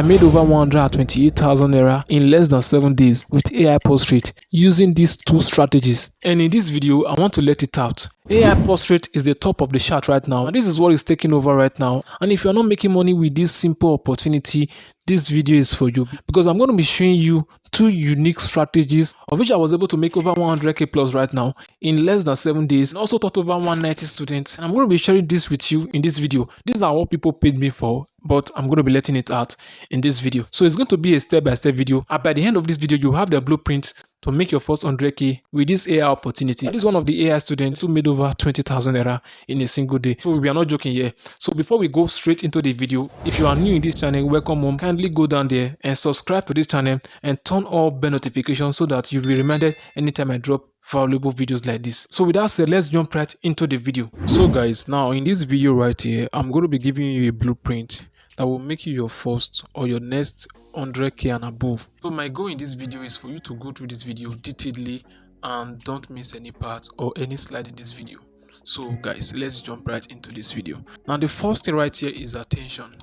I made over 128,000 naira in less than 7 days with AI Postriat using these two strategies. And in this video, I want to let it out. AI Postriat is the top of the chart right now, and this is what is taking over right now. And if you're not making money with this simple opportunity, this video is for you, because I'm going to be showing you two unique strategies of which I was able to make over 100k plus right now in less than 7 days, and also taught over 190 students. And I'm going to be sharing this with you in this video. These are what people paid me for, but I'm going to be letting it out in this video. So it's going to be a step-by-step video, and by the end of this video you have the blueprint to make your first 100k with this AI opportunity. This is one of the AI students who made over 20,000 naira in a single day. So we are not joking here. So before we go straight into the video, if you are new in this channel, welcome home. Kindly go down there and subscribe to this channel and turn on bell notifications so that you'll be reminded anytime I drop valuable videos like this. So with that said, let's jump right into the video. So guys, now in this video right here, I'm going to be giving you a blueprint that will make you your first or your next 100k and above. So my goal in this video is for you to go through this video detailedly and don't miss any part or any slide in this video. So guys, let's jump right into this video. Now the first thing right here is attention.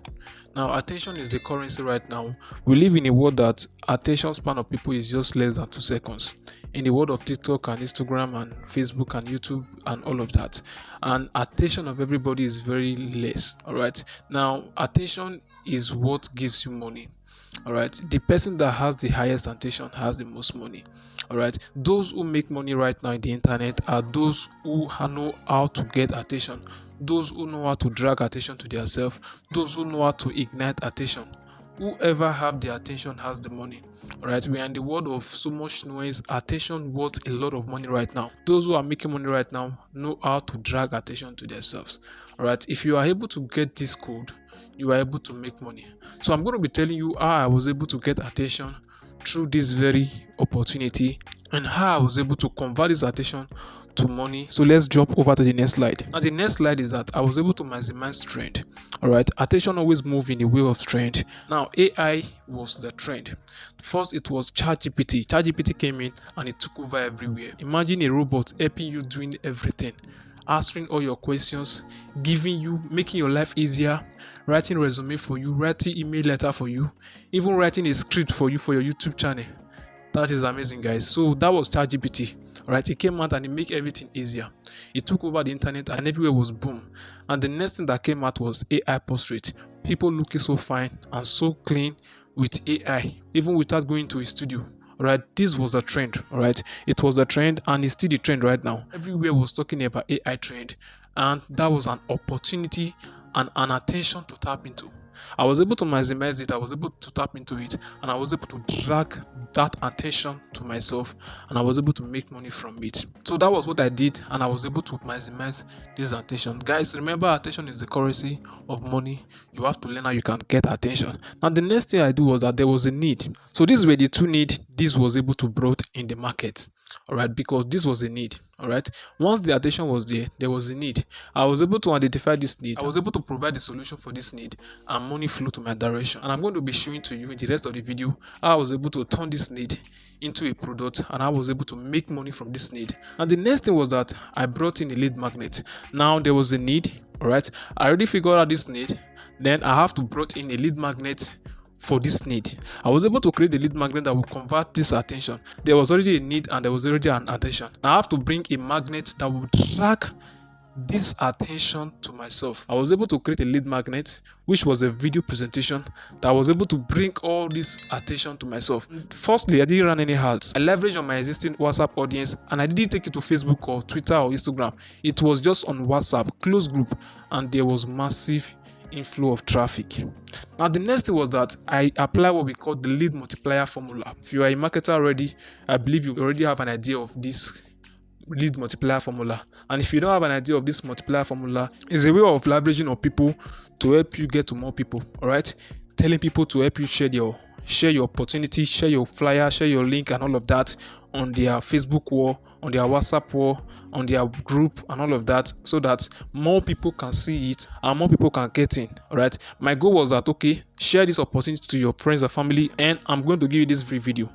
Now attention is the currency right now. We live in a world that attention span of people is just less than 2 seconds. In the world of TikTok and Instagram and Facebook and YouTube and all of that, and attention of everybody is very less. All right, now attention is what gives you money. All right, the person that has the highest attention has the most money. All right, those who make money right now in the internet are those who know how to get attention, those who know how to drag attention to themselves, those who know how to ignite attention. Whoever have the attention has the money. All right, we are in the world of so much noise. Attention worth a lot of money right now. Those who are making money right now know how to drag attention to themselves. All right, if you are able to get this code, you are able to make money. So I'm going to be telling you how I was able to get attention through this very opportunity and how I was able to convert this attention to money. So let's jump over to the next slide. Now the next slide is that I was able to maximize trend. All right, attention always move in the way of trend. Now AI was the trend. First it was ChatGPT. ChatGPT came in and it took over everywhere. Imagine a robot helping you doing everything, answering all your questions, giving you, making your life easier, writing resume for you, writing email letter for you, even writing a script for you for your YouTube channel. That is amazing, guys. So that was ChatGPT. All right, it came out and it made everything easier. It took over the internet and everywhere was boom. And the next thing that came out was AI Postriat. People looking so fine and so clean with AI, even without going to a studio. All right, this was a trend. All right, it was a trend and it's still the trend right now. Everywhere was talking about AI trend, and that was an opportunity and an attention to tap into. I was able to maximize it, I was able to tap into it, and I was able to drag that attention to myself, and I was able to make money from it. So that was what I did, and I was able to maximize this attention. Guys, remember, attention is the currency of money. You have to learn how you can get attention. Now the next thing I do was that there was a need. So these were the two needs this was able to brought in the market. All right, because this was a need. All right, once the attention was there was a need. I was able to identify this need, I was able to provide the solution for this need, and money flew to my direction. And I'm going to be showing to you in the rest of the video how I was able to turn this need into a product, and I was able to make money from this need. And the next thing was that I brought in a lead magnet. Now there was a need. All right, I already figured out this need, then I have to brought in a lead magnet for this need. I was able to create a lead magnet that will convert this attention. There was already a need and there was already an attention. Now I have to bring a magnet that will drag this attention to myself. I was able to create a lead magnet, which was a video presentation that was able to bring all this attention to myself. Firstly, I didn't run any ads. I leveraged on my existing WhatsApp audience, and I didn't take it to Facebook or Twitter or Instagram. It was just on WhatsApp, close group, and there was massive inflow of traffic. Now the next thing was that I apply what we call the lead multiplier formula. If you are a marketer already, I believe you already have an idea of this lead multiplier formula. And if you don't have an idea of this multiplier formula, it's a way of leveraging on people to help you get to more people. All right, telling people to help you share your opportunity, share your flyer, share your link and all of that on their Facebook wall, on their WhatsApp wall, on their group and all of that, so that more people can see it and more people can get in. All right, my goal was that, okay, share this opportunity to your friends and family, and I'm going to give you this free video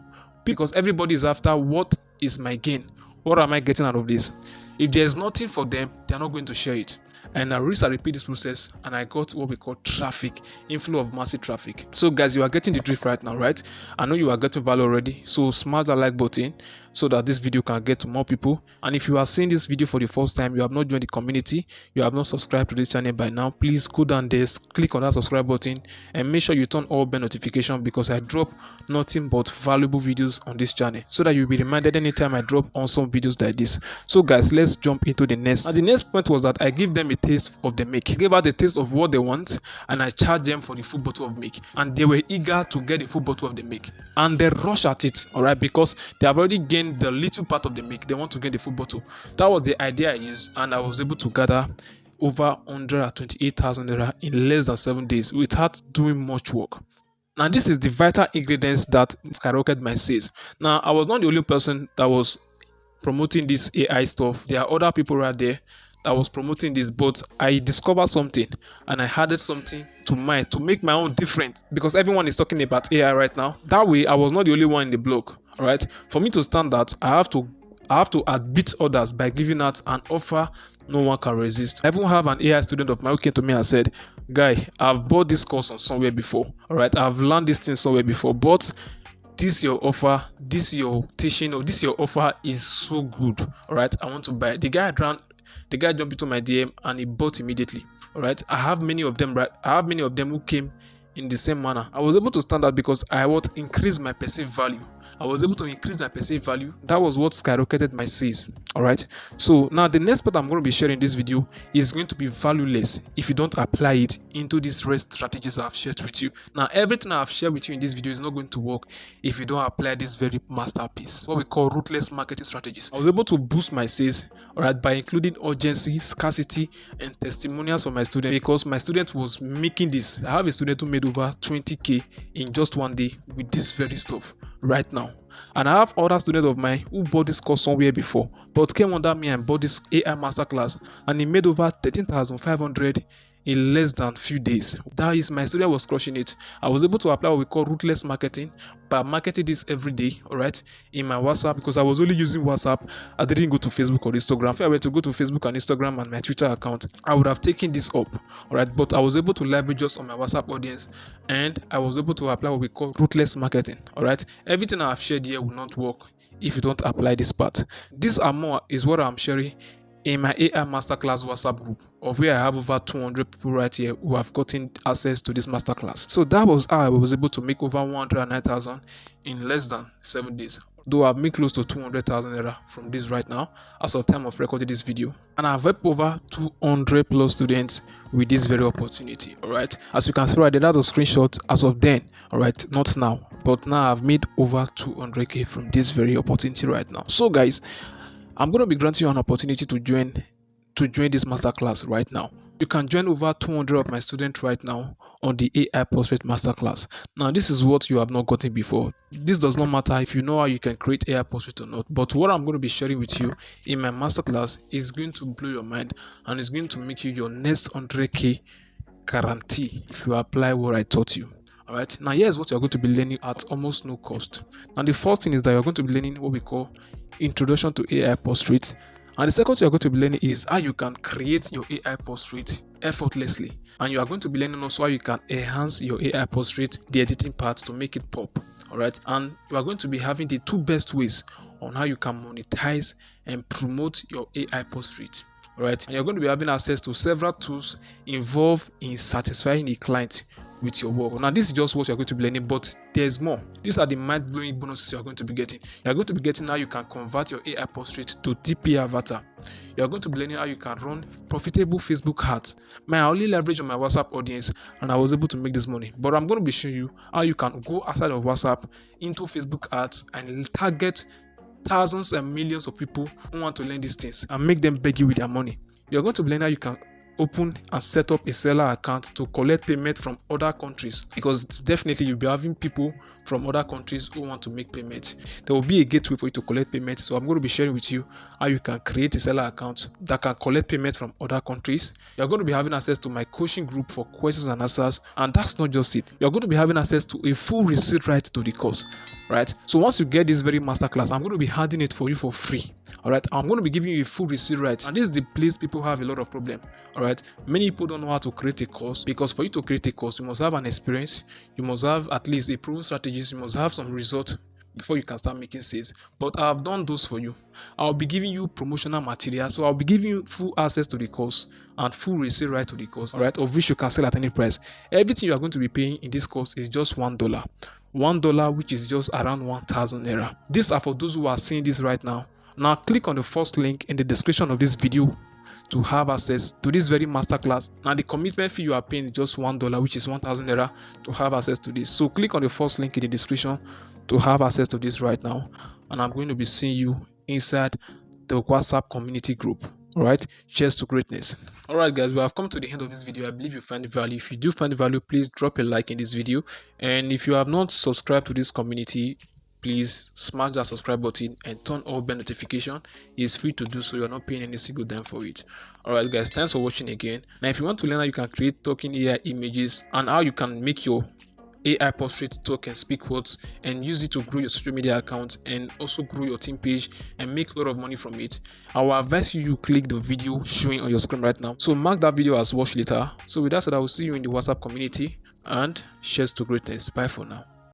because everybody is after what is my gain, what am I getting out of this. If there's nothing for them, they're not going to share it. and I repeat this process, and I got what we call traffic, inflow of massive traffic. So guys, you are getting the drift right now, right? I know you are getting value already, so smash that like button so that this video can get to more people. And if you are seeing this video for the first time, you have not joined the community, you have not subscribed to this channel by now, please go down there, click on that subscribe button, and make sure you turn all bell notification, because I drop nothing but valuable videos on this channel, so that you'll be reminded anytime I drop awesome videos like this. So guys, let's jump into the next. And the next point was that I give them a taste of the milk. I gave her the taste of what they want, and I charge them for the full bottle of milk, and they were eager to get the full bottle of the milk, and they rush at it, all right, because they have already gained the little part of the milk. They want to get the full bottle. That was the idea I used, and I was able to gather over 128,000 naira in less than 7 days without doing much work. Now, this is the vital ingredients that skyrocketed my sales. Now, I was not the only person that was promoting this AI stuff. There are other people right there that was promoting this, but I discovered something, and I added something to mine to make my own different, because everyone is talking about AI right now. That way, I was not the only one in the blog. All right, for me to stand out, I have to outbeat others by giving out an offer no one can resist. I even have an AI student of mine who came to me and said, "Guy, I've bought this course on somewhere before. All right, I've learned this thing somewhere before, but this your offer, this your teaching, or this your offer is so good. All right, I want to buy it." The guy jumped into my DM and he bought immediately. All right, I have many of them who came in the same manner. I was able to stand out because I would increase my perceived value. That was what skyrocketed my sales. All right, so now the next part I'm going to be sharing in this video is going to be valueless if you don't apply it into these rest strategies I've shared with you. Now, everything I've shared with you in this video is not going to work if you don't apply this very masterpiece, what we call ruthless marketing strategies. I was able to boost my sales, all right, by including urgency, scarcity, and testimonials for my student, because my student was making this. I have a student who made over 20k in just 1 day with this very stuff right now. And I have other students of mine who bought this course somewhere before, but came under me and bought this AI Masterclass, and he made over 13,500 in less than few days. That is, my student was crushing it. I was able to apply what we call ruthless marketing by marketing this every day, all right, in my WhatsApp, because I was only using WhatsApp. I didn't go to Facebook or Instagram. If I were to go to Facebook and Instagram and my Twitter account, I would have taken this up, all right, but I was able to leverage just on my WhatsApp audience, and I was able to apply what we call ruthless marketing, all right. Everything I have shared here will not work if you don't apply this part. This and more is what I'm sharing in my AI Masterclass WhatsApp group, of where I have over 200 people right here who have gotten access to this masterclass. So that was how I was able to make over 109,000 in less than 7 days. Though I've made close to 200,000 naira from this right now as of time of recording this video, and I've helped over 200 plus students with this very opportunity. All right, as you can see right there, that's a screenshot as of then. All right, not now, but now I've made over 200k from this very opportunity right now. So guys, I'm going to be granting you an opportunity to join this masterclass right now. You can join over 200 of my students right now on the AI Postriat Masterclass. Now, this is what you have not gotten before. This does not matter if you know how you can create AI Postriat or not, but what I'm going to be sharing with you in my masterclass is going to blow your mind, and it's going to make you your next 100k guarantee if you apply what I taught you. All right, now here's what you're going to be learning at almost no cost. Now, the first thing is that you're going to be learning what we call Introduction to AI Postriat, and the second thing you're going to be learning is how you can create your AI Postriat effortlessly, and you are going to be learning also how you can enhance your AI Postriat, the editing part, to make it pop. All right, and you are going to be having the two best ways on how you can monetize and promote your AI Postriat. All right, and you're going to be having access to several tools involved in satisfying the client with your work. Now, this is just what you're going to be learning, but there's more. These are the mind-blowing bonuses you're going to be getting. You're going to be getting how you can convert your AI Postriat to DP avatar. You're going to be learning how you can run profitable Facebook ads. I only leverage on my WhatsApp audience, and I was able to make this money. But I'm going to be showing you how you can go outside of WhatsApp into Facebook ads and target thousands and millions of people who want to learn these things and make them beg you with their money. You're going to learn how you can open and set up a seller account to collect payment from other countries, because definitely you'll be having people from other countries who want to make payments. There will be a gateway for you to collect payment. So I'm going to be sharing with you how you can create a seller account that can collect payment from other countries. You're going to be having access to my coaching group for questions and answers, and that's not just it. You're going to be having access to a full receipt right to the course. right? So once you get this very masterclass, I'm going to be handing it for you for free. All right, I'm going to be giving you a full receipt, right? And this is the place people have a lot of problem. All right, many people don't know how to create a course, because for you to create a course, you must have an experience, you must have at least a proven strategist, you must have some result before you can start making sales. But I've done those for you. I'll be giving you promotional material, so I'll be giving you full access to the course and full receipt right to the course, all right, of which you can sell at any price. Everything you are going to be paying in this course is just $1, which is just around 1,000 naira. These are for those who are seeing this right now. Now click on the first link in the description of this video to have access to this very masterclass. Now the commitment fee you are paying is just $1, which is 1,000 naira, to have access to this. So click on the first link in the description to have access to this right now, and I'm going to be seeing you inside the WhatsApp community group. All right, cheers to greatness. All right, guys, we have come to the end of this video. I believe you find value. If you do find value, please drop a like in this video, and if you have not subscribed to this community, please smash that subscribe button and turn on bell notification. It's free to do so. You're not paying any single dime for it. All right, guys, thanks for watching again. Now if you want to learn how you can create talking AI images and how you can make your AI portrait talk and speak words and use it to grow your social media account and also grow your team page and make a lot of money from it, I will advise you click the video showing on your screen right now. So mark that video as watch later. So with that said, I will see you in the WhatsApp community, and cheers to greatness. Bye for now.